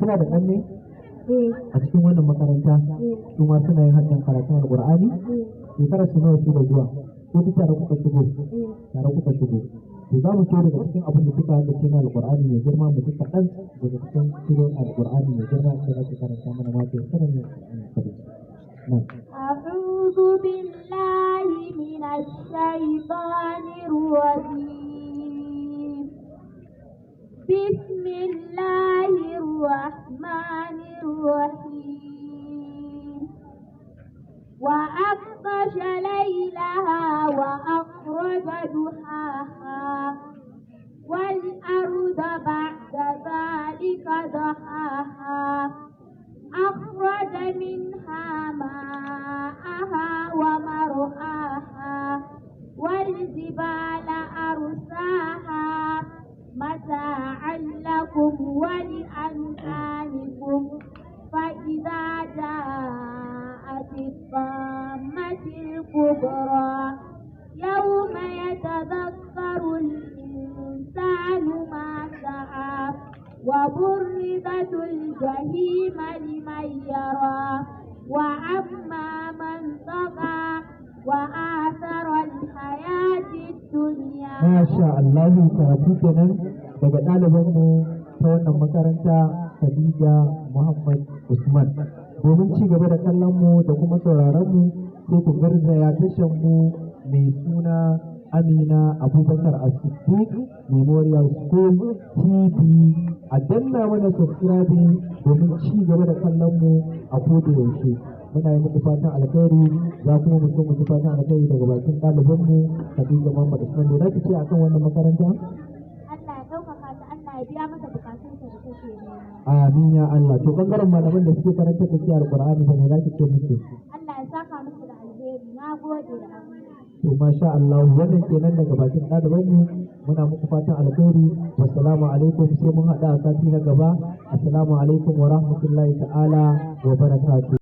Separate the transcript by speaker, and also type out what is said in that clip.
Speaker 1: Kina da ɗan ne
Speaker 2: eh,
Speaker 1: a cikin wannan makaranta su ma suna yin hanyar karatun alƙur'ani shekarar su nawa su da zuwa ko ta tare kuka shigo tare kuka shigo to za mu so daga cikin abin da suka haka cikin alƙur'ani mai girma mu ji kaɗan daga cikin shirin alƙur'ani mai girma inda za su karanta mana ma sai sanin alƙur'ani nan
Speaker 2: أعوذ بالله من الشيطان الرجيم بسم الله الرحمن الرحيم وأغطش ليلها وأخرج ضحاها والأرض بعد ذلك دحاها أخرج منها ماءها ومرعاها والجبال أرساها متاعا لكم ولأنعامكم فإذا جاءت الطامة الكبرى يوم يتذكر الإنسان ما سعى وبرزت الجحيم لمن يرى وأما من طغى وآثر الحياة الدنيا.
Speaker 1: Masha Allah karatu kenan daga ɗalibanmu ta wannan makaranta Khadija Muhammad Usman. Domin ci gaba da kallon mu da kuma sauraron mu sai ku garzaya tashan mu mai suna Amina Abubakar As-Siddiq Memorial School TV a danna mana subscribing domin ci gaba da kallon mu a koda yaushe. Muna yi muku fatan alkhairi za kuma mu so mu ji fatan alkhairi daga bakin ɗaliban mu Khadija Muhammad Usman. Me zaki ce akan wannan makaranta?
Speaker 2: Allah ya ɗaukaka ta, Allah ya biya masa bukatunsa da take nema.
Speaker 1: Amin ya Allah. To bangaren malaman da suke karanta da ke Alƙur'ani fa me zaki ce musu?
Speaker 2: Allah ya saka musu da alheri. Na gode da abu.
Speaker 1: To masha Allah wannan kenan daga bakin ɗaliban mu muna muku fatan alkhairi. Wassalamu alaikum sai mun haɗa a sati na gaba. Assalamu alaikum wa rahmatullahi ta'ala wa barakatuh.